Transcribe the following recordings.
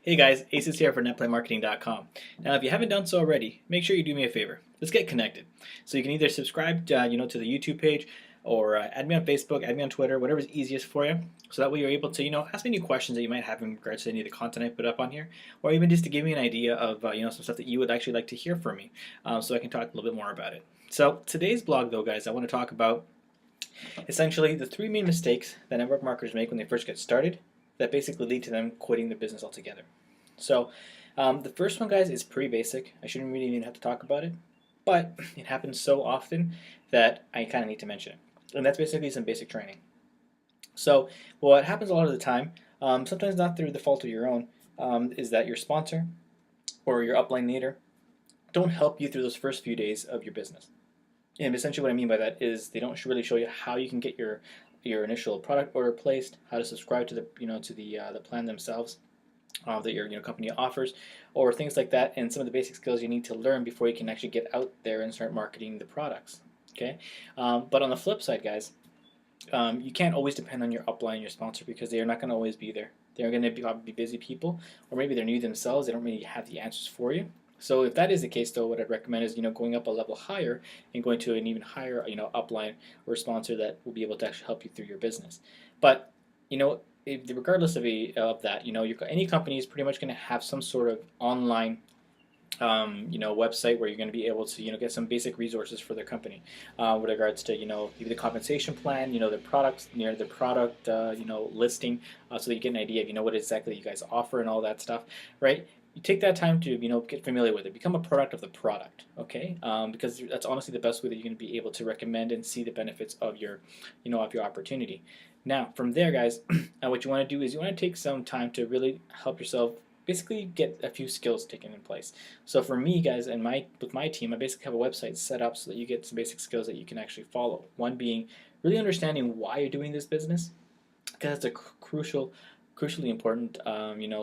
Hey guys, Aces here for NetPlayMarketing.com. Now, if you haven't done so already, make sure you do me a favor. Let's get connected. So you can either subscribe, to the YouTube page, or add me on Facebook, add me on Twitter, whatever's easiest for you. So that way you're able to, ask me any questions that you might have in regards to any of the content I put up on here, or even just to give me an idea of, some stuff that you would actually like to hear from me, so I can talk a little bit more about it. So today's blog, though, guys, I want to talk about essentially the three main mistakes that network marketers make when they first get started that basically lead to them quitting their business altogether. So the first one, guys, is pretty basic. I shouldn't really even have to talk about it, but it happens so often that I kind of need to mention it. And that's basically some basic training. So what happens a lot of the time, sometimes not through the fault of your own, is that your sponsor or your upline leader don't help you through those first few days of your business. And essentially what I mean by that is they don't really show you how you can get your initial product order placed, how to subscribe to the plan themselves, that your company offers, or things like that, and some of the basic skills you need to learn before you can actually get out there and start marketing the products. Okay, but on the flip side, guys, you can't always depend on your upline, your sponsor, because they are not going to always be there. They're going to be busy people, or maybe they're new themselves. They don't really have the answers for you. So if that is the case, though, what I'd recommend is going up a level higher and going to an even higher upline or sponsor that will be able to actually help you through your business. But regardless of that, any company is pretty much going to have some sort of online website where you're going to be able to, get some basic resources for their company, with regards to, maybe the compensation plan, their products, their product, listing, so that you get an idea of, what exactly you guys offer and all that stuff, right? You take that time to, get familiar with it, become a product of the product, okay? Because that's honestly the best way that you're going to be able to recommend and see the benefits of your, of your opportunity. Now, from there, guys, what you want to do is you want to take some time to really help yourself basically get a few skills taken in place. So for me, guys, and with my team, I basically have a website set up so that you get some basic skills that you can actually follow. One being really understanding why you're doing this business, because that's a crucially important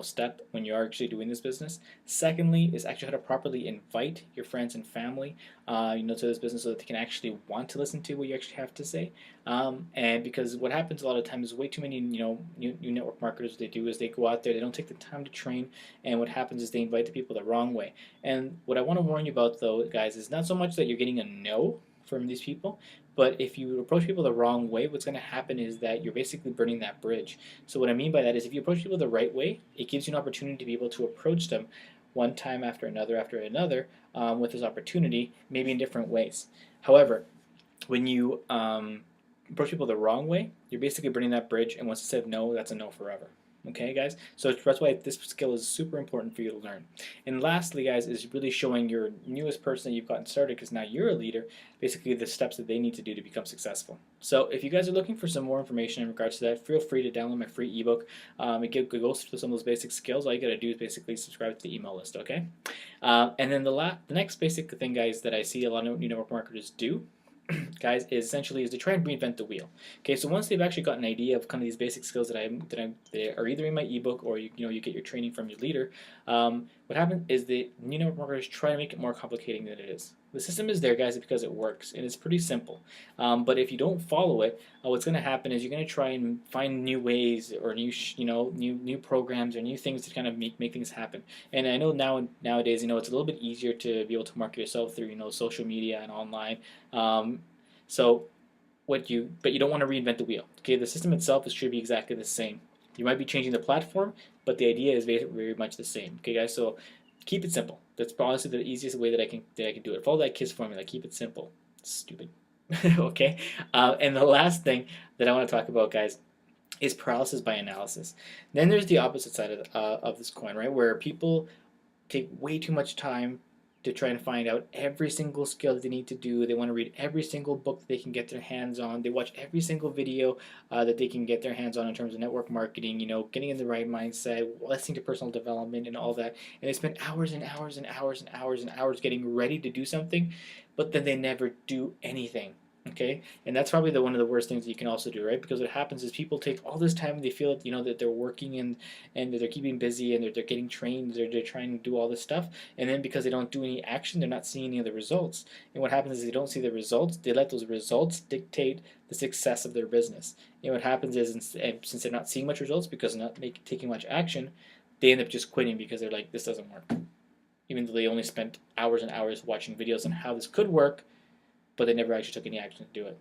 step when you are actually doing this business. Secondly is actually how to properly invite your friends and family to this business so that they can actually want to listen to what you actually have to say. And because what happens a lot of times is way too many new network marketers, what they do is they go out there, they don't take the time to train, and what happens is they invite the people the wrong way. And what I want to warn you about, though, guys, is not so much that you're getting a no from these people, but if you approach people the wrong way, what's going to happen is that you're basically burning that bridge. So what I mean by that is if you approach people the right way, it gives you an opportunity to be able to approach them one time after another, with this opportunity, maybe in different ways. However, when you approach people the wrong way, you're basically burning that bridge, and once it said no, that's a no forever. Okay, guys? So that's why this skill is super important for you to learn. And lastly, guys, is really showing your newest person that you've gotten started, because now you're a leader, basically the steps that they need to do to become successful. So if you guys are looking for some more information in regards to that, feel free to download my free ebook. It goes through some of those basic skills. All you got to do is basically subscribe to the email list, okay? And then the next basic thing, guys, that I see a lot of new network marketers do, guys, is essentially is to try and reinvent the wheel. Okay, so once they've actually got an idea of kind of these basic skills that are either in my ebook, or you get your training from your leader, what happens is the new network marketers try to make it more complicated than it is. The system is there, guys, because it works and it's pretty simple. But if you don't follow it, what's going to happen is you're going to try and find new ways or new programs or new things to kind of make things happen. And I know nowadays it's a little bit easier to be able to market yourself through social media and online. So but you don't want to reinvent the wheel. Okay, the system itself should be exactly the same. You might be changing the platform, but the idea is very much the same. Okay, guys. So keep it simple. That's honestly the easiest way that I can do it. Follow that KISS formula. Keep it simple. Stupid. Okay. And the last thing that I want to talk about, guys, is paralysis by analysis. Then there's the opposite side of this coin, right, where people take way too much time to try and find out every single skill that they need to do. They want to read every single book that they can get their hands on. They watch every single video that they can get their hands on in terms of network marketing, getting in the right mindset, listening to personal development and all that. And they spend hours and hours and hours and hours and hours getting ready to do something, but then they never do anything. Okay, and that's probably one of the worst things that you can also do, right? Because what happens is people take all this time and they feel that they're working and that they're keeping busy and they're getting trained, they're trying to do all this stuff, and then because they don't do any action, they're not seeing any of the results. And what happens is they don't see the results, they let those results dictate the success of their business. And what happens is, since they're not seeing much results because they're not taking much action, they end up just quitting because they're like, this doesn't work. Even though they only spent hours and hours watching videos on how this could work, but they never actually took any action to do it.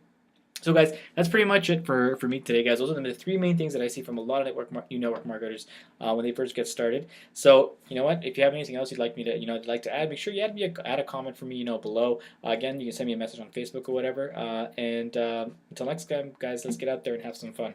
So guys, that's pretty much it for me today, guys. Those are the three main things that I see from a lot of new network marketers when they first get started. So you know what? If you have anything else you'd like me to, like to add, make sure you add a comment for me, below. Again, you can send me a message on Facebook or whatever. And until next time, guys, let's get out there and have some fun.